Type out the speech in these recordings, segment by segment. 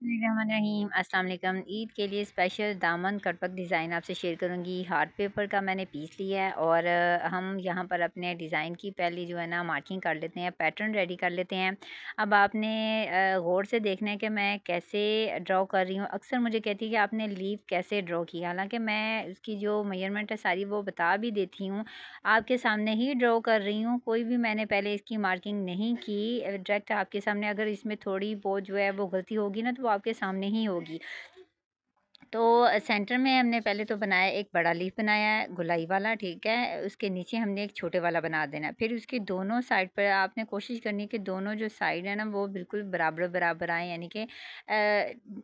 बिस्मिल्लाहिर्रहमानिर्रहीम। अस्सलाम वालेकुम। ईद के लिए स्पेशल दामन कटवर्क डिज़ाइन आपसे शेयर करूंगी। हार्ट पेपर का मैंने पीस लिया है और हम यहाँ पर अपने डिज़ाइन की पहली जो है ना मार्किंग कर लेते हैं, पैटर्न रेडी कर लेते हैं। अब आपने गौर से देखना है कि मैं कैसे ड्रॉ कर रही हूँ। अक्सर मुझे कहती है कि आपने लीफ कैसे ड्रॉ की, हालांकि मैं उसकी जो मेजरमेंट है सारी वो बता भी देती हूँ। आपके सामने ही ड्रॉ कर रही हूँ, कोई भी मैंने पहले इसकी मार्किंग नहीं की। डायरेक्ट आपके सामने, अगर इसमें थोड़ी बहुत जो है वो गलती होगी ना तो वो आपके सामने ही होगी। तो सेंटर में हमने पहले तो बनाया, एक बड़ा लीफ बनाया है गुलाई वाला, ठीक है। उसके नीचे हमने एक छोटे वाला बना देना है। फिर उसके दोनों साइड पर आपने कोशिश करनी है कि दोनों जो साइड है ना वो बिल्कुल बराबर बराबर आए, यानी कि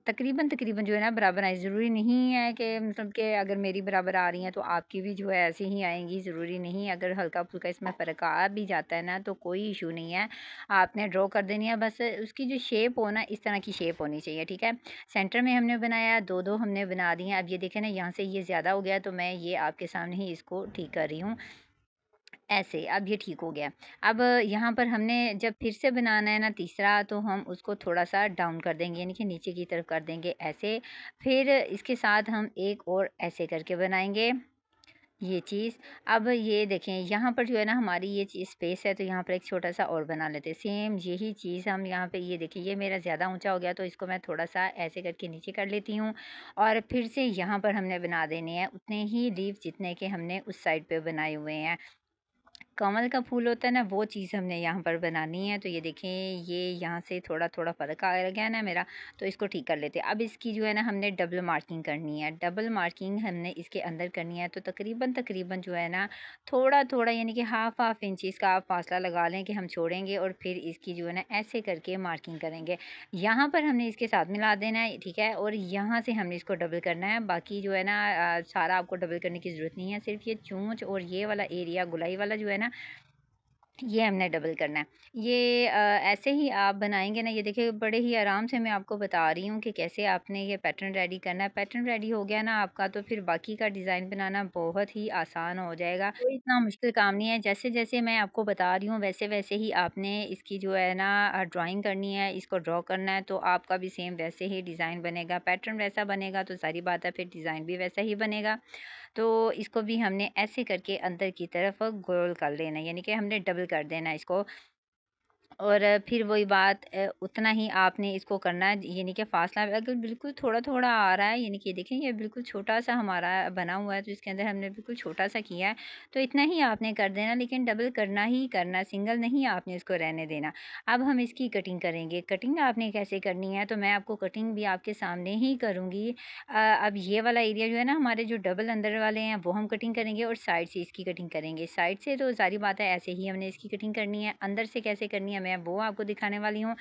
तकरीबन तकरीबन जो है ना बराबर आए। ज़रूरी नहीं है कि मतलब कि अगर मेरी बराबर आ रही हैं तो आपकी भी जो है ऐसी ही आएंगी, ज़रूरी नहीं। अगर हल्का फुल्का इसमें फ़र्क आ भी जाता है ना तो कोई इशू नहीं है, आपने ड्रॉ कर देनी है। बस उसकी जो शेप हो ना, इस तरह की शेप होनी चाहिए, ठीक है। सेंटर में हमने बनाया, दो हमने बना दिए हैं। अब ये देखें ना, यहाँ से ये ज़्यादा हो गया तो मैं ये आपके सामने ही इसको ठीक कर रही हूँ, ऐसे। अब ये ठीक हो गया। अब यहाँ पर हमने जब फिर से बनाना है ना तीसरा, तो हम उसको थोड़ा सा डाउन कर देंगे, यानी कि नीचे की तरफ कर देंगे ऐसे। फिर इसके साथ हम एक और ऐसे करके बनाएंगे ये चीज़। अब ये देखें, यहाँ पर जो है ना हमारी ये चीज़ स्पेस है, तो यहाँ पर एक छोटा-सा और बना लेते हैं। सेम यही चीज़ हम यहाँ पे, ये देखिए ये मेरा ज़्यादा ऊँचा हो गया तो इसको मैं थोड़ा-सा ऐसे करके नीचे कर लेती हूँ। और फिर से यहाँ पर हमने बना देने हैं उतने ही लीफ जितने के हमने उस साइड पे बनाए हुए हैं। कमल का फूल होता है ना, वो चीज़ हमने यहाँ पर बनानी है। तो ये देखें, ये यहाँ से थोड़ा-थोड़ा फ़र्क आ गया ना मेरा, तो इसको ठीक कर लेते हैं। अब इसकी जो है ना हमने डबल मार्किंग करनी है। डबल मार्किंग हमने इसके अंदर करनी है, तो तकरीबन जो है ना थोड़ा-थोड़ा, यानी कि हाफ़ इंच इसका आप फ़ासला लगा लें कि हम छोड़ेंगे और फिर इसकी जो है ना ऐसे करके मार्किंग करेंगे। यहाँ पर हमने इसके साथ मिला देना है, ठीक है, और यहाँ से हमने इसको डबल करना है। बाकी जो है ना सारा आपको डबल करने की ज़रूरत नहीं है, सिर्फ़ ये चोंच और ये वाला एरिया गुलाई वाला जो है ना, ये हमने डबल करना है। ये ऐसे ही आप बनाएँगे ना, ये देखिए बड़े ही आराम से मैं आपको बता रही हूँ कि कैसे आपने ये पैटर्न रेडी करना है। पैटर्न रेडी हो गया ना आपका, तो फिर बाकी का डिज़ाइन बनाना बहुत ही आसान हो जाएगा। कोई इतना मुश्किल काम नहीं है। जैसे-जैसे मैं आपको बता रही हूँ वैसे-वैसे ही आपने इसकी जो है ना ड्राइंग करनी है, इसको ड्रॉ करना है, तो आपका भी सेम वैसे ही डिज़ाइन बनेगा। पैटर्न वैसा बनेगा तो ज़ाहिर बात है फिर डिज़ाइन भी वैसा ही बनेगा। तो इसको भी हमने ऐसे करके अंदर की तरफ गोल कर लेना है, यानी कि हमने डबल कर देना है इसको। और फिर वही बात, उतना ही आपने इसको करना है, यानी कि फ़ासला अगर बिल्कुल थोड़ा-थोड़ा आ रहा है, यानी कि देखें ये बिल्कुल छोटा-सा हमारा बना हुआ है, तो इसके अंदर हमने बिल्कुल छोटा-सा किया है, तो इतना ही आपने कर देना, लेकिन डबल करना ही करना, सिंगल नहीं आपने इसको रहने देना। अब हम इसकी कटिंग करेंगे। कटिंग आपने कैसे करनी है, तो मैं आपको कटिंग भी आपके सामने ही करूँगी। अब ये वाला एरिया जो है ना हमारे, जो डबल अंदर वाले हैं वो हम कटिंग करेंगे और साइड से इसकी कटिंग करेंगे। साइड से तो ज़ाहिर बात है ऐसे ही हमने इसकी कटिंग करनी है, अंदर से कैसे करनी है मैं वो आपको दिखाने वाली हूँ।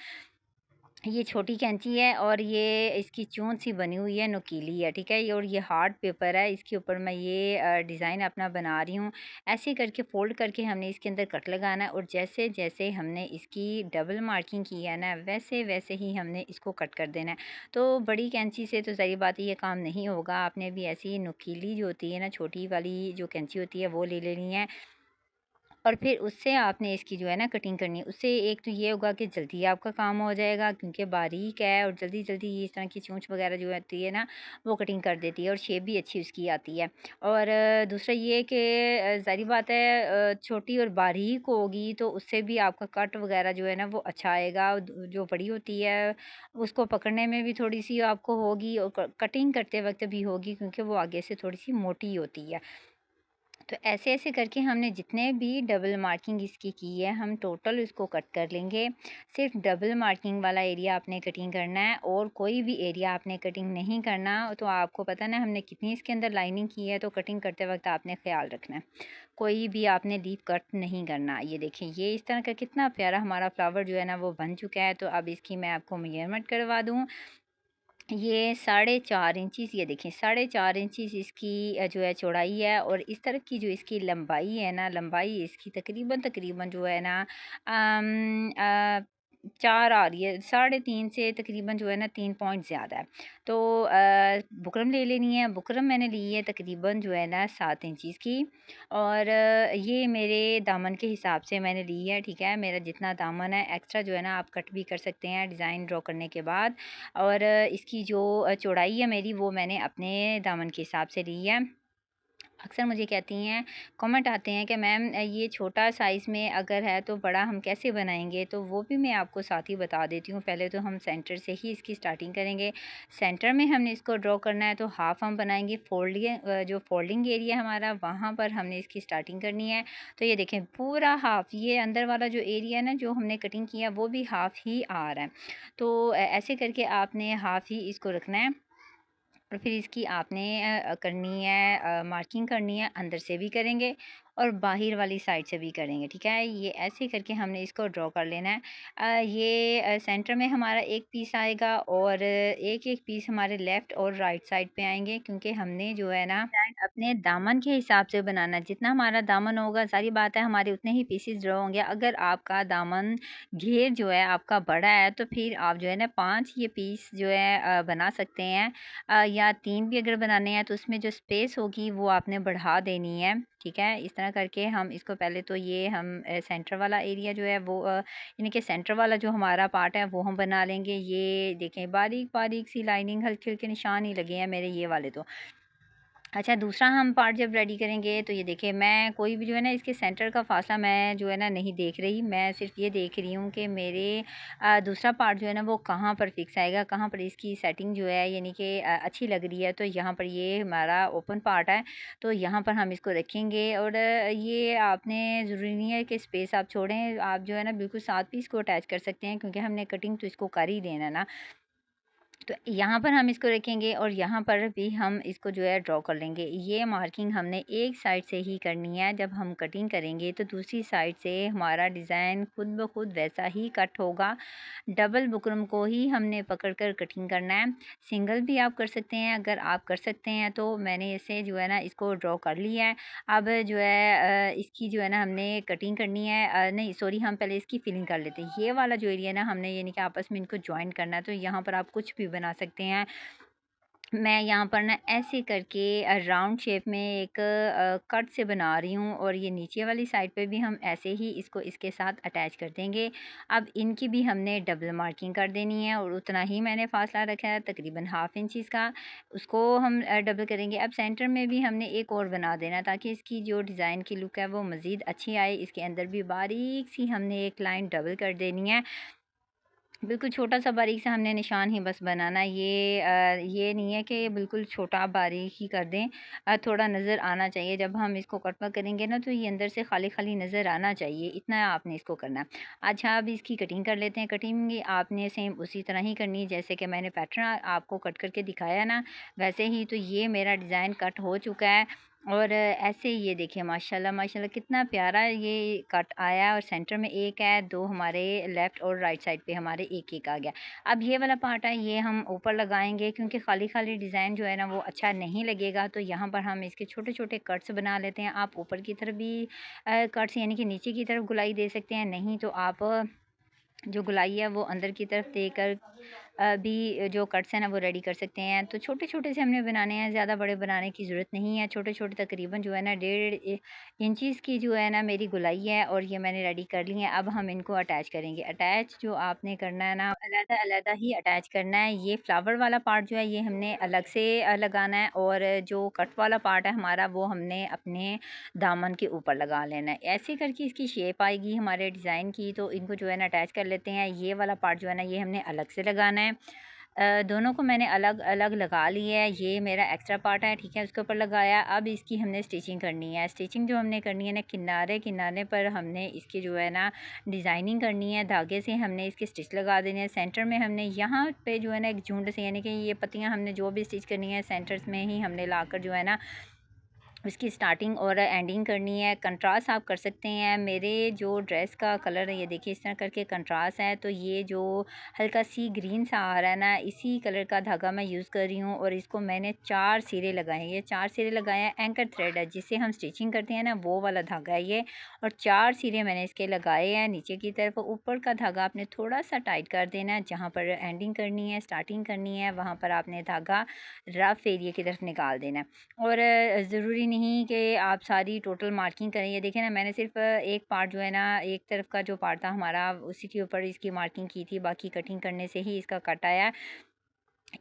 ये छोटी कैंची है और ये इसकी चोंच सी बनी हुई है, नुकीली है, ठीक है। ये और ये हार्ड पेपर है, इसके ऊपर मैं ये डिज़ाइन अपना बना रही हूँ। ऐसे करके फ़ोल्ड करके हमने इसके अंदर कट लगाना है, और जैसे-जैसे हमने इसकी डबल मार्किंग की है ना, वैसे-वैसे ही हमने इसको कट कर देना है। तो बड़ी कैंची से तो ज़ाहिर बात है ये काम नहीं होगा, आपने भी ऐसी नुकीली जो होती है ना, छोटी वाली जो कैंची होती है वो ले लेनी है। और फिर उससे आपने इसकी जो है ना कटिंग करनी है। उससे एक तो ये होगा कि जल्दी आपका काम हो जाएगा, क्योंकि बारीक है और जल्दी-जल्दी ये इस तरह की चोंच वगैरह जो होती है ना वो कटिंग कर देती है, और शेप भी अच्छी उसकी आती है। और दूसरा ये कि ज़ाहिर बात है छोटी और बारीक होगी तो उससे भी आपका कट वगैरह जो है ना वो अच्छा आएगा। जो बड़ी होती है उसको पकड़ने में भी थोड़ी-सी आपको होगी, और क कटिंग करते वक़्त भी होगी, क्योंकि वो आगे से थोड़ी-सी मोटी होती है। तो ऐसे-ऐसे करके हमने जितने भी डबल मार्किंग इसकी की है, हम टोटल इसको कट कर लेंगे। सिर्फ़ डबल मार्किंग वाला एरिया आपने कटिंग करना है, और कोई भी एरिया आपने कटिंग नहीं करना। तो आपको पता ना हमने कितनी इसके अंदर लाइनिंग की है, तो कटिंग करते वक़्त आपने ख़्याल रखना है। कोई भी आपने लीफ कट नहीं करना। ये देखिए, ये इस तरह का कितना प्यारा हमारा फ्लावर जो है ना वो बन चुका है। तो अब इसकी मैं आपको मेज़रमेंट करवा दूँ। ये 4.5 इंचीज़, ये देखिए 4.5 इंचीज़ इसकी जो है चौड़ाई है, और इस तरफ की जो इसकी लंबाई है ना, लंबाई इसकी तकरीबन तकरीबन जो है ना अम, अ, 4 आ रही है, 3.5 से तकरीबन जो है ना 3 पॉइंट ज़्यादा है। तो बुकरम ले लेनी है। बुकरम मैंने ली है तकरीबन जो है ना 7 इंचज़ की, और ये मेरे दामन के हिसाब से मैंने ली है, ठीक है। मेरा जितना दामन है एक्स्ट्रा जो है ना आप कट भी कर सकते हैं डिज़ाइन ड्रॉ करने के बाद। और इसकी जो चौड़ाई है मेरी, वो मैंने अपने दामन के हिसाब से ली है। अक्सर मुझे कहती हैं, कमेंट आते हैं कि मैम ये छोटा साइज़ में अगर है तो बड़ा हम कैसे बनाएंगे, तो वो भी मैं आपको साथ ही बता देती हूँ। पहले तो हम सेंटर से ही इसकी स्टार्टिंग करेंगे। सेंटर में हमने इसको ड्रॉ करना है, तो हाफ़ हम बनाएंगे। जो फोल्डिंग एरिया हमारा, वहाँ पर हमने इसकी स्टार्टिंग करनी है। तो ये देखें, पूरा हाफ़, ये अंदर वाला जो एरिया है ना जो हमने कटिंग किया, वो भी हाफ़ ही आ रहा है। तो ऐसे करके आपने हाफ़ ही इसको रखना है। और फिर इसकी आपने करनी है, मार्किंग करनी है। अंदर से भी करेंगे और बाहर वाली साइड से भी करेंगे, ठीक है। ये ऐसे करके हमने इसको ड्रॉ कर लेना है। ये सेंटर में हमारा एक पीस आएगा, और एक एक पीस हमारे लेफ़्ट और राइट साइड पे आएंगे, क्योंकि हमने जो है ना डिज़ाइन अपने दामन के हिसाब से बनाना है। जितना हमारा दामन होगा, सारी बात है, हमारे उतने ही पीसेस ड्रॉ होंगे। अगर आपका दामन घेर जो है आपका बड़ा है, तो फिर आप जो है ना 5 ये पीस जो है बना सकते हैं। या 3 भी अगर बनाने हैं, तो उसमें जो स्पेस होगी वो आपने बढ़ा देनी है, ठीक है। इस तरह करके हम इसको पहले तो ये हम सेंटर वाला एरिया जो है वो यानी कि सेंटर वाला जो हमारा पार्ट है वो हम बना लेंगे। ये देखें, बारीक बारीक सी लाइनिंग, हल्के हल्के निशान ही लगे हैं मेरे ये वाले तो। अच्छा, दूसरा हम पार्ट जब रेडी करेंगे, तो ये देखिए, मैं कोई भी जो है ना इसके सेंटर का फासला मैं जो है ना नहीं देख रही। मैं सिर्फ ये देख रही हूँ कि मेरे दूसरा पार्ट जो है ना वो कहाँ पर फिक्स आएगा, कहाँ पर इसकी सेटिंग जो है यानी कि अच्छी लग रही है। तो यहाँ पर ये हमारा ओपन पार्ट है, तो यहाँ पर हम इसको रखेंगे। और ये आपने ज़रूरी नहीं है कि स्पेस आप छोड़ें, आप जो है ना बिल्कुल साथ भी इसको अटैच कर सकते हैं, क्योंकि हमने कटिंग तो इसको कर ही देना है ना। तो यहाँ पर हम इसको रखेंगे, और यहाँ पर भी हम इसको जो है ड्रॉ कर लेंगे। ये मार्किंग हमने एक साइड से ही करनी है। जब हम कटिंग करेंगे तो दूसरी साइड से हमारा डिज़ाइन खुद ब खुद वैसा ही कट होगा। डबल बुकरम को ही हमने पकड़कर कटिंग करना है। सिंगल भी आप कर सकते हैं, अगर आप कर सकते हैं तो। मैंने इसे जो है ना इसको ड्रॉ कर लिया है। अब जो है इसकी जो है ना हमने कटिंग करनी है। नहीं सॉरी, हम पहले इसकी फिलिंग कर लेते हैं। ये वाला जो एरिया ना हमने यानी कि आपस में इनको जॉइन करना है। तो यहाँ पर आप कुछ भी बना सकते हैं। मैं यहाँ पर ना ऐसे करके राउंड शेप में एक कट से बना रही हूँ, और ये नीचे वाली साइड पे भी हम ऐसे ही इसको इसके साथ अटैच कर देंगे। अब इनकी भी हमने डबल मार्किंग कर देनी है, और उतना ही मैंने फासला रखा है, तकरीबन हाफ इंच का। उसको हम डबल करेंगे। अब सेंटर में भी हमने एक और बना देना है, ताकि इसकी जो डिज़ाइन की लुक है वो मज़ीद अच्छी आए। इसके अंदर भी बारीक सी हमने एक लाइन डबल कर देनी है। बिल्कुल छोटा-सा बारीक सा हमने निशान ही बस बनाना है। ये नहीं है कि बिल्कुल छोटा बारीक ही कर दें। थोड़ा नज़र आना चाहिए जब हम इसको कट करेंगे ना, तो ये अंदर से खाली-खाली नज़र आना चाहिए, इतना आपने इसको करना है। अच्छा, अब इसकी कटिंग कर लेते हैं। कटिंग आपने सेम उसी तरह ही करनी है जैसे कि मैंने पैटर्न आपको कट करके दिखाया ना, वैसे ही। तो ये मेरा डिज़ाइन कट हो चुका है, और ऐसे ही ये देखिए, माशाल्लाह माशाल्लाह कितना प्यारा ये कट आया है। और सेंटर में एक है, 2 हमारे लेफ़्ट और राइट साइड पे हमारे एक-एक आ गया। अब ये वाला पार्ट है, ये हम ऊपर लगाएँगे, क्योंकि खाली-खाली डिज़ाइन जो है ना वो अच्छा नहीं लगेगा। तो यहाँ पर हम इसके छोटे-छोटे कट्स बना लेते हैं। आप ऊपर की तरफ भी कट्स यानी कि नीचे की तरफ गोलाई दे सकते हैं, नहीं तो आप जो गोलाई है वो अंदर की तरफ देकर भी जो कट्स हैं ना वो रेडी कर सकते हैं। तो छोटे-छोटे से हमने बनाने हैं, ज़्यादा बड़े बनाने की ज़रूरत नहीं है। छोटे-छोटे तकरीबन जो है ना 1.5 इंचेस की जो है ना मेरी गोलाई है, और ये मैंने रेडी कर ली है। अब हम इनको अटैच करेंगे। अटैच जो आपने करना है ना, अलग-अलग ही अटैच करना है। ये फ्लावर वाला पार्ट जो है ये हमने अलग से लगाना है, और जो कट वाला पार्ट है हमारा वो हमने अपने दामन के ऊपर लगा लेना है। ऐसे करके इसकी शेप आएगी हमारे डिज़ाइन की। तो इनको जो है ना अटैच कर लेते हैं। ये वाला पार्ट जो है ना ये हमने अलग से लगाना है। दोनों को मैंने अलग-अलग लगा लिया है। ये मेरा एक्स्ट्रा पार्ट है, ठीक है, उसके ऊपर लगाया। अब इसकी हमने स्टिचिंग करनी है। स्टिचिंग जो हमने करनी है ना, किनारे-किनारे पर हमने इसकी जो है ना डिज़ाइनिंग करनी है। धागे से हमने इसके स्टिच लगा देने हैं। सेंटर में हमने यहाँ पे जो है ना एक झुंड से, यानी कि ये पत्तियाँ हमने जो भी स्टिच करनी है सेंटर्स में ही हमने लाकर जो है ना उसकी स्टार्टिंग और एंडिंग करनी है। कंट्रास्ट आप कर सकते हैं। मेरे जो ड्रेस का कलर है ये देखिए इस तरह करके कंट्रास्ट है, तो ये जो हल्का सी ग्रीन सा आ रहा है ना, इसी कलर का धागा मैं यूज़ कर रही हूँ और इसको मैंने 4 सिरे लगाए हैं। ये 4 सिरे लगाए हैं, एंकर थ्रेड है जिससे हम स्टिचिंग करते हैं ना, वो वाला धागा है ये। और 4 सिरे मैंने इसके लगाए हैं नीचे की तरफ। ऊपर का धागा आपने थोड़ा सा टाइट कर देना है, जहाँ पर एंडिंग करनी है, स्टार्टिंग करनी है, वहाँ पर आपने धागा रफ एरिया की तरफ निकाल देना है। और ज़रूरी नहीं कि आप सारी टोटल मार्किंग करें। ये देखें ना, मैंने सिर्फ एक पार्ट जो है ना, एक तरफ का जो पार्ट था हमारा, उसी के ऊपर इसकी मार्किंग की थी, बाकी कटिंग करने से ही इसका कट आया है।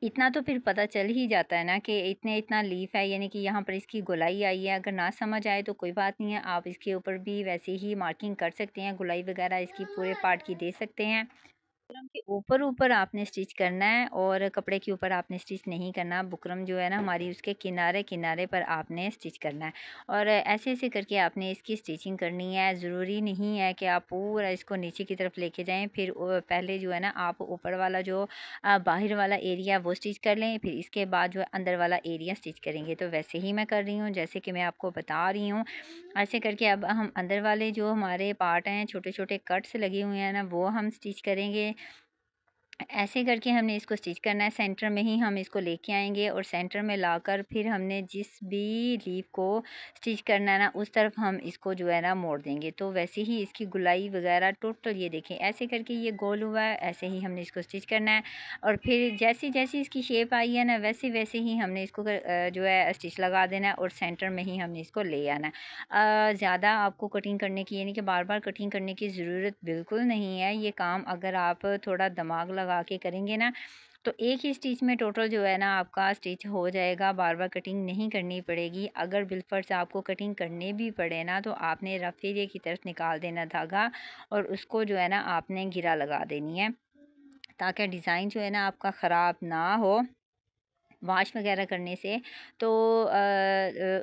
इतना तो फिर पता चल ही जाता है ना कि इतने इतना लीफ है, यानी कि यहाँ पर इसकी गोलाई आई है। अगर ना समझ आए तो कोई बात नहीं है, आप इसके ऊपर भी वैसे ही मार्किंग कर सकते हैं, गोलाई वगैरह इसकी पूरे पार्ट की दे सकते हैं। बुकरम के ऊपर ऊपर आपने स्टिच करना है और कपड़े के ऊपर आपने स्टिच नहीं करना। बुकरम जो है ना हमारी, उसके किनारे किनारे पर आपने स्टिच करना है और ऐसे ऐसे करके आपने इसकी स्टिचिंग करनी है। ज़रूरी नहीं है कि आप पूरा इसको नीचे की तरफ लेके जाएं, फिर पहले जो है ना आप ऊपर वाला जो बाहर वाला एरिया वो स्टिच कर लें, फिर इसके बाद जो है अंदर वाला एरिया स्टिच करेंगे। तो वैसे ही मैं कर रही हूँ जैसे कि मैं आपको बता रही हूँ। ऐसे करके अब हम अंदर वाले जो हमारे पार्ट हैं, छोटे छोटे कट्स लगे हुए हैं ना, वो हम स्टिच करेंगे। ऐसे करके हमने इसको स्टिच करना है। सेंटर में ही हम इसको लेके आएंगे और सेंटर में लाकर फिर हमने जिस भी लीफ को स्टिच करना है ना, उस तरफ हम इसको जो है ना मोड़ देंगे। तो वैसे ही इसकी गुलाई वगैरह टोटल ये देखें ऐसे करके ये गोल हुआ है, ऐसे ही हमने इसको स्टिच करना है। और फिर जैसी जैसी इसकी शेप आई है ना, वैसे वैसे ही हमने इसको जो है स्टिच लगा देना है और सेंटर में ही हमने इसको ले आना है। ज़्यादा आपको कटिंग करने की, यानी कि बार बार कटिंग करने की ज़रूरत बिल्कुल नहीं है। ये काम अगर आप थोड़ा दिमाग लगा के करेंगे ना, तो एक ही स्टिच में टोटल जो है ना आपका स्टिच हो जाएगा, बार बार कटिंग नहीं करनी पड़ेगी। अगर बिलफर्ज आपको कटिंग करने भी पड़े ना, तो आपने रफ एरिया की तरफ निकाल देना धागा और उसको जो है ना आपने गिरा लगा देनी है, ताकि डिज़ाइन जो है ना आपका ख़राब ना हो वॉश वगैरह करने से। तो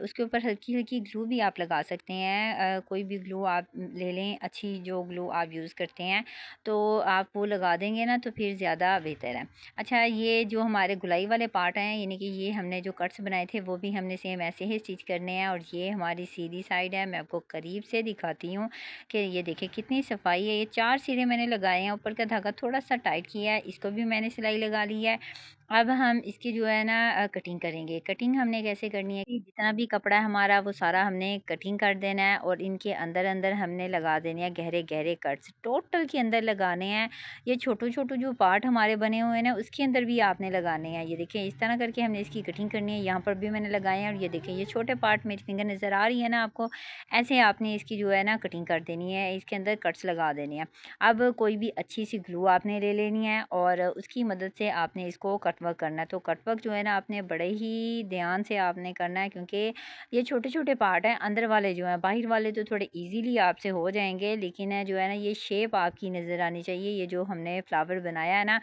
उसके ऊपर हल्की-हल्की ग्लू भी आप लगा सकते हैं। कोई भी ग्लू आप ले लें, अच्छी जो ग्लू आप यूज़ करते हैं, तो आप वो लगा देंगे ना तो फिर ज़्यादा बेहतर है। अच्छा, ये जो हमारे गुलाई वाले पार्ट हैं, यानी कि ये हमने जो कट्स बनाए थे वो भी हमने सेम ऐसे ही स्टिच करने हैं। और ये हमारी सीधी साइड है, मैं आपको करीब से दिखाती हूँ कि ये देखिए कितनी सफाई है। ये 4 सिरे मैंने लगाए हैं, ऊपर का धागा थोड़ा-सा टाइट किया है, इसको भी मैंने सिलाई लगा ली है। अब हम इसकी जो है ना कटिंग करेंगे। कटिंग हमने कैसे करनी है कि जितना भी कपड़ा है हमारा वो सारा हमने कटिंग कर देना है और इनके अंदर-अंदर हमने लगा देने हैं गहरे-गहरे कट्स। टोटल के अंदर लगाने हैं। ये छोटू-छोटू जो पार्ट हमारे बने हुए हैं ना, उसके अंदर भी आपने लगाने हैं। ये देखिए इस तरह करके हमने इसकी कटिंग करनी है। यहाँ पर भी मैंने लगाए हैं और ये देखिए ये छोटे पार्ट, मेरी फिंगर नज़र आ रही है ना आपको, ऐसे आपने इसकी जो है ना कटिंग कर देनी है, इसके अंदर कट्स लगा देने हैं। अब कोई भी अच्छी सी ग्लू आपने ले लेनी है और उसकी मदद से आपने इसको कट वर्क करना है। तो कट वर्क जो है ना आपने बड़े ही ध्यान से आपने करना है, क्योंकि ये छोटे-छोटे पार्ट हैं। अंदर वाले जो हैं, बाहर वाले तो थोड़े ईज़िली आपसे हो जाएँगे, लेकिन जो है ना ये शेप आपकी नज़र आनी चाहिए। ये जो हमने फ्लावर बनाया है ना,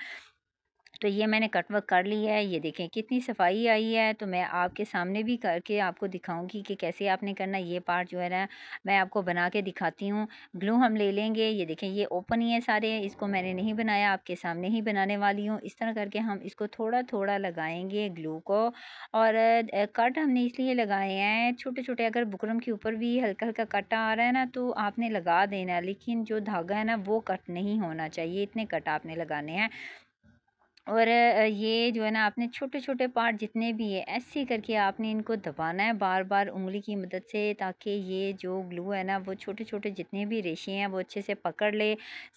तो ये मैंने कट वर्क कर ली है। ये देखें कितनी सफाई आई है। तो मैं आपके सामने भी करके आपको दिखाऊंगी कि कैसे आपने करना है। ये पार्ट जो है ना मैं आपको बना के दिखाती हूँ। ग्लू हम ले लेंगे। ये देखें ये ओपन ही है सारे, इसको मैंने नहीं बनाया, आपके सामने ही बनाने वाली हूँ। इस तरह करके हम इसको थोड़ा थोड़ा लगाएंगे ग्लू को। और कट हमने इसलिए लगाए हैं छोटे छोटे। अगर बुकरम के ऊपर भी हल्का हल्का कट आ रहा है ना, तो आपने लगा देना, लेकिन जो धागा है ना वो कट नहीं होना चाहिए, इतने कट आपने लगाने हैं। और ये जो है ना आपने छोटे-छोटे पार्ट जितने भी है ऐसे करके आपने इनको दबाना है बार-बार उँगली की मदद से, ताकि ये जो ग्लू है ना वो छोटे-छोटे जितने भी रेशे हैं वो अच्छे से पकड़ ले।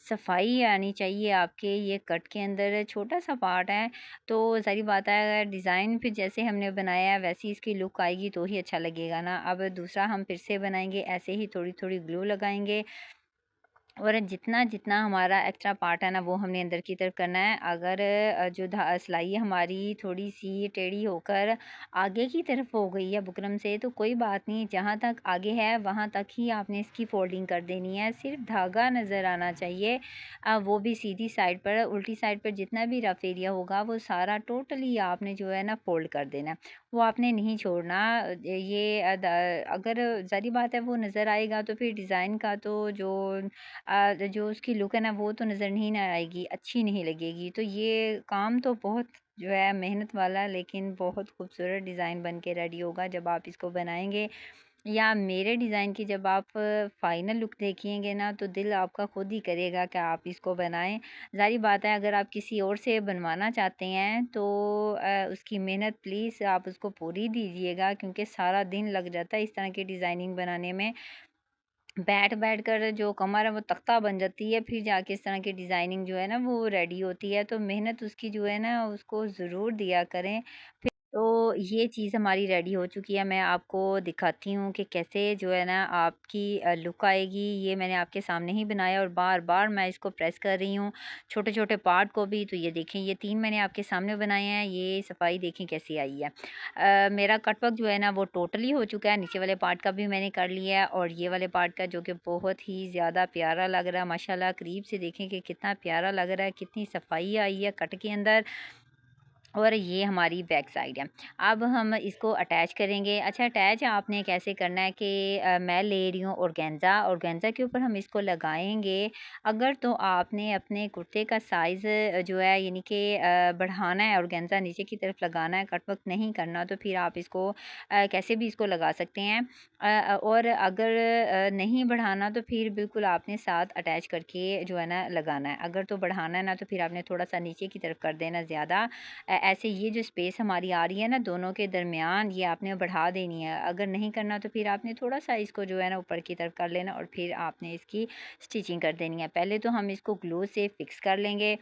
सफाई आनी चाहिए आपके ये कट के अंदर। छोटा-सा पार्ट है तो ज़ाहिर बात है, अगर डिज़ाइन फिर जैसे हमने बनाया है वैसी इसकी लुक आएगी तो ही अच्छा लगेगा ना। अब दूसरा हम फिर से बनाएँगे, ऐसे ही थोड़ी-थोड़ी ग्लू लगाएँगे और जितना जितना हमारा एक्स्ट्रा पार्ट है ना वो हमने अंदर की तरफ करना है। अगर जो सिलाई हमारी थोड़ी सी टेढ़ी होकर आगे की तरफ हो गई है बुकरम से, तो कोई बात नहीं, जहाँ तक आगे है वहाँ तक ही आपने इसकी फोल्डिंग कर देनी है। सिर्फ धागा नज़र आना चाहिए, वो भी सीधी साइड पर। उल्टी साइड पर जितना भी रफ एरिया होगा वो सारा टोटली आपने जो है ना फोल्ड कर देना, वो आपने नहीं छोड़ना। ये अगर ज़ाहिर बात है वो नज़र आएगा तो फिर डिज़ाइन का तो जो जो उसकी लुक है ना वो तो नज़र नहीं ना आएगी, अच्छी नहीं लगेगी। तो ये काम तो बहुत जो है मेहनत वाला, लेकिन बहुत खूबसूरत डिज़ाइन बन के रेडी होगा जब आप इसको बनाएँगे, या मेरे डिज़ाइन की जब आप फाइनल लुक देखिएँगे ना तो दिल आपका खुद ही करेगा कि आप इसको बनाएँ। ज़ाहिर बात है, अगर आप किसी और से बनवाना चाहते हैं तो उसकी मेहनत प्लीज़ आप उसको पूरी दीजिएगा, क्योंकि सारा दिन लग जाता है इस तरह की डिज़ाइनिंग बनाने में। बैठ-बैठ कर जो कमर है वो तख्ता बन जाती है, फिर जाके इस तरह की डिज़ाइनिंग जो है ना वो रेडी होती है। तो मेहनत उसकी जो है ना उसको ज़रूर दिया करें। तो ये चीज़ हमारी रेडी हो चुकी है। मैं आपको दिखाती हूँ कि कैसे जो है ना आपकी लुक आएगी। ये मैंने आपके सामने ही बनाया और बार-बार मैं इसको प्रेस कर रही हूँ, छोटे-छोटे पार्ट को भी। तो ये देखें, ये 3 मैंने आपके सामने बनाए हैं। ये सफाई देखें कैसी आई है। मेरा कट वर्क जो है ना वो टोटली हो चुका है। नीचे वाले पार्ट का भी मैंने कर लिया है और ये वाले पार्ट का, जो कि बहुत ही ज़्यादा प्यारा लग रहा है। माशाल्लाह करीब से देखें कि कितना प्यारा लग रहा है, कितनी सफाई आई है कट के अंदर। और ये हमारी बैक साइड है। अब हम इसको अटैच करेंगे। अच्छा, अटैच आपने कैसे करना है कि मैं ले रही हूँ ऑर्गेन्ज़ा, ऑर्गेन्ज़ा के ऊपर हम इसको लगाएँगे। अगर तो आपने अपने कुर्ते का साइज़ जो है यानी कि बढ़ाना है, ऑर्गेन्ज़ा नीचे की तरफ लगाना है, कट वर्क नहीं करना, तो फिर आप इसको कैसे भी इसको लगा सकते हैं। और अगर नहीं बढ़ाना तो फिर बिल्कुल आपने साथ अटैच करके जो है ना लगाना है। अगर तो बढ़ाना है ना तो फिर आपने थोड़ा-सा नीचे की तरफ कर देना ज़्यादा। ऐसे ये जो स्पेस हमारी आ रही है ना दोनों के दरमियान, ये आपने बढ़ा देनी है। अगर नहीं करना तो फिर आपने थोड़ा-सा इसको जो है ना ऊपर की तरफ कर लेना और फिर आपने इसकी स्टिचिंग कर देनी है। पहले तो हम इसको ग्लू से फिक्स कर लेंगे।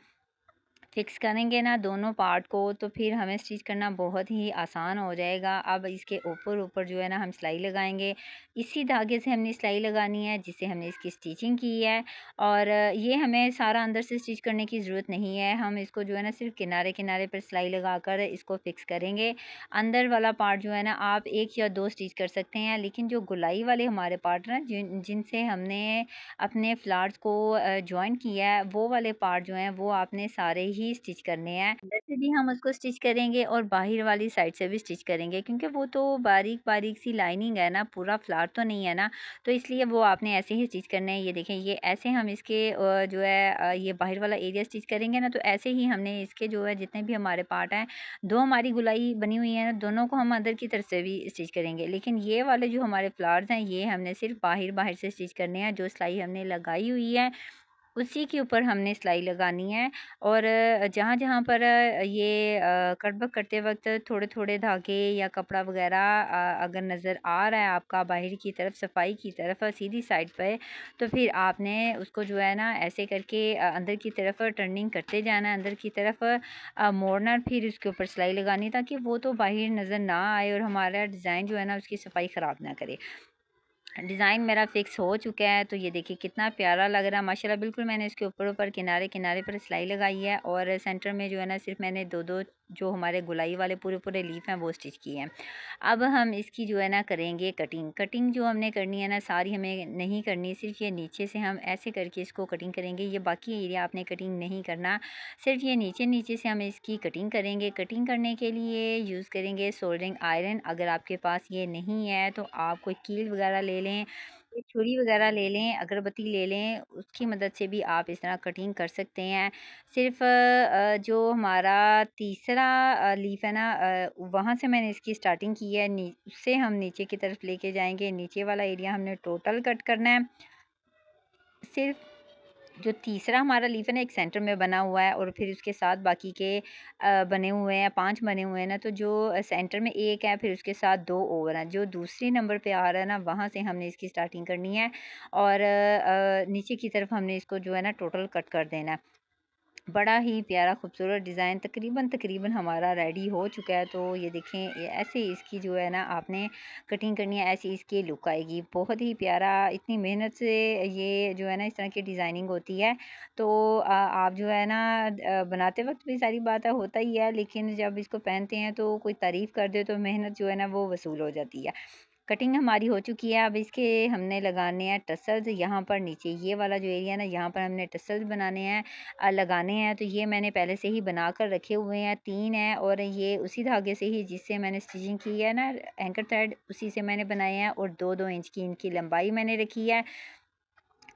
फिक्स करेंगे ना दोनों पार्ट को तो फिर हमें स्टिच करना बहुत ही आसान हो जाएगा। अब इसके ऊपर जो है ना हम सिलाई लगाएंगे। इसी धागे से हमने सिलाई लगानी है जिससे हमने इसकी स्टिचिंग की है। और ये हमें सारा अंदर से स्टिच करने की ज़रूरत नहीं है। हम इसको जो है ना सिर्फ किनारे किनारे पर सिलाई लगाकर इसको फिक्स करेंगे। अंदर वाला पार्ट जो है ना आप 1 या 2 स्टिच कर सकते हैं, लेकिन जो गोलाई वाले हमारे पार्ट ना जिनसे हमने अपने फ्लावर्स को जॉइन किया है, वो वाले पार्ट जो हैं वो आपने सारे ही स्टिच करने हैं। अंदर से भी हम उसको स्टिच करेंगे और बाहर वाली साइड से भी स्टिच करेंगे, क्योंकि वो तो बारीक-बारीक सी लाइनिंग है ना, पूरा फ्लावर तो नहीं है ना, तो इसलिए वो आपने ऐसे ही स्टिच करने हैं। ये देखें, ये ऐसे हम इसके जो है ये बाहर वाला एरिया स्टिच करेंगे ना, तो ऐसे ही हमने इसके जो है जितने भी हमारे पार्ट हैं, 2 हमारी गोलाई बनी हुई है ना, दोनों को हम अंदर की तरफ से भी स्टिच करेंगे। लेकिन ये वाले जो हमारे फ्लावर्स हैं, ये हमने सिर्फ बाहर-बाहर से स्टिच करने हैं। जो सिलाई हमने लगाई हुई है उसी के ऊपर हमने सिलाई लगानी है। और जहाँ-जहाँ पर ये कट वर्क करते वक़्त थोड़े-थोड़े धागे या कपड़ा वग़ैरह अगर नज़र आ रहा है आपका बाहर की तरफ, सफाई की तरफ सीधी साइड पे, तो फिर आपने उसको जो है ना ऐसे करके अंदर की तरफ टर्निंग करते जाना है, अंदर की तरफ मोड़ना, फिर उसके ऊपर सिलाई लगानी, ताकि वो तो बाहर नज़र ना आए और हमारा डिज़ाइन जो है ना उसकी सफाई ख़राब ना करे। डिज़ाइन मेरा फ़िक्स हो चुका है। तो ये देखिए कितना प्यारा लग रहा है माशाल्लाह। बिल्कुल मैंने इसके ऊपर-ऊपर, किनारे-किनारे पर सिलाई लगाई है और सेंटर में जो है ना सिर्फ़ मैंने 2-2 जो हमारे गोलाई वाले पूरे-पूरे लीफ हैं वो स्टिच किए हैं। अब हम इसकी जो है ना करेंगे कटिंग। कटिंग जो हमने करनी है ना सारी हमें नहीं करनी, सिर्फ़ ये नीचे से हम ऐसे करके इसको कटिंग करेंगे। ये बाकी एरिया आपने कटिंग नहीं करना, सिर्फ़ ये नीचे-नीचे से हम इसकी कटिंग करेंगे। कटिंग करने के लिए यूज़ करेंगे सोल्डरिंग आयरन। अगर आपके पास ये नहीं है तो आप कोई कील वगैरह ले लें, कोई छुरी वगैरह ले लें, अगरबत्ती ले लें, उसकी मदद से भी आप इस तरह कटिंग कर सकते हैं। सिर्फ़ जो हमारा तीसरा लीफ है ना, वहाँ से मैंने इसकी स्टार्टिंग की है, उससे हम नीचे की तरफ लेके जाएँगे। नीचे वाला एरिया हमने टोटल कट करना है। सिर्फ़ जो तीसरा हमारा लीफ है ना एक सेंटर में बना हुआ है और फिर उसके साथ बाकी के बने हुए हैं, 5 बने हुए हैं ना, तो जो सेंटर में 1 है, फिर उसके साथ 2 और हैं। जो दूसरे नंबर पे आ रहा है ना वहाँ से हमने इसकी स्टार्टिंग करनी है और नीचे की तरफ हमने इसको जो है ना टोटल कट कर देना है। बड़ा ही प्यारा खूबसूरत डिज़ाइन तकरीबन हमारा रेडी हो चुका है। तो ये देखें, ये ऐसे इसकी जो है ना आपने कटिंग करनी है, ऐसी इसकी लुक आएगी। बहुत ही प्यारा, इतनी मेहनत से ये जो है ना इस तरह की डिज़ाइनिंग होती है। तो आप जो है ना बनाते वक्त भी सारी बात है होता ही है, लेकिन जब इसको पहनते हैं तो कोई तारीफ़ कर दे तो मेहनत जो है ना वो वसूल हो जाती है। कटिंग हमारी हो चुकी है। अब इसके हमने लगाने हैं टसल्स। यहाँ पर नीचे ये वाला जो एरिया है ना, यहाँ पर हमने टसल्स बनाने हैं, लगाने हैं। तो ये मैंने पहले से ही बना कर रखे हुए हैं, 3 हैं और ये उसी धागे से ही जिससे मैंने स्टिचिंग की है ना, एंकर थ्रेड, उसी से मैंने बनाए हैं और 2-2 इंच की इनकी लंबाई मैंने रखी है।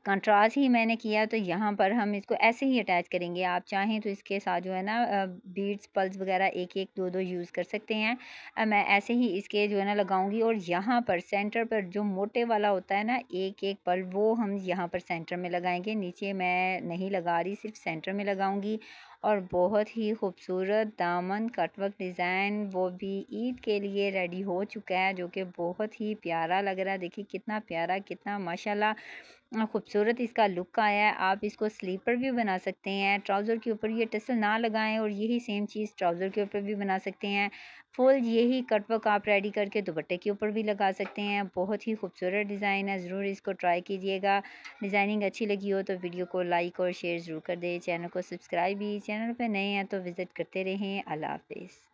कंट्रास्ट ही मैंने किया, तो यहाँ पर हम इसको ऐसे ही अटैच करेंगे। आप चाहें तो इसके साथ जो है ना बीड्स पल्स वगैरह एक एक दो दो यूज़ कर सकते हैं। मैं ऐसे ही इसके जो है ना लगाऊंगी, और यहाँ पर सेंटर पर जो मोटे वाला होता है ना एक एक पल, वो हम यहाँ पर सेंटर में लगाएंगे। नीचे मैं नहीं लगा रही, सिर्फ सेंटर में लगाऊंगी। और बहुत ही खूबसूरत दामन कटवर्क डिज़ाइन वो भी ईद के लिए रेडी हो चुका है, जो कि बहुत ही प्यारा लग रहा है। देखिए कितना प्यारा, कितना माशाल्लाह खूबसूरत इसका लुक आया है। आप इसको स्लीपर भी बना सकते हैं, ट्राउज़र के ऊपर ये टसल ना लगाएं, और यही सेम चीज़ ट्राउज़र के ऊपर भी बना सकते हैं। फुल यही कटवर्क आप रेडी करके दुपट्टे के ऊपर भी लगा सकते हैं। बहुत ही खूबसूरत डिज़ाइन है, ज़रूर इसको ट्राई कीजिएगा। डिज़ाइनिंग अच्छी लगी हो तो वीडियो को लाइक और शेयर ज़रूर कर दें। चैनल को सब्सक्राइब भी, चैनल पर नए हैं तो विज़िट करते रहें। अल्लाह हाफ़िज़।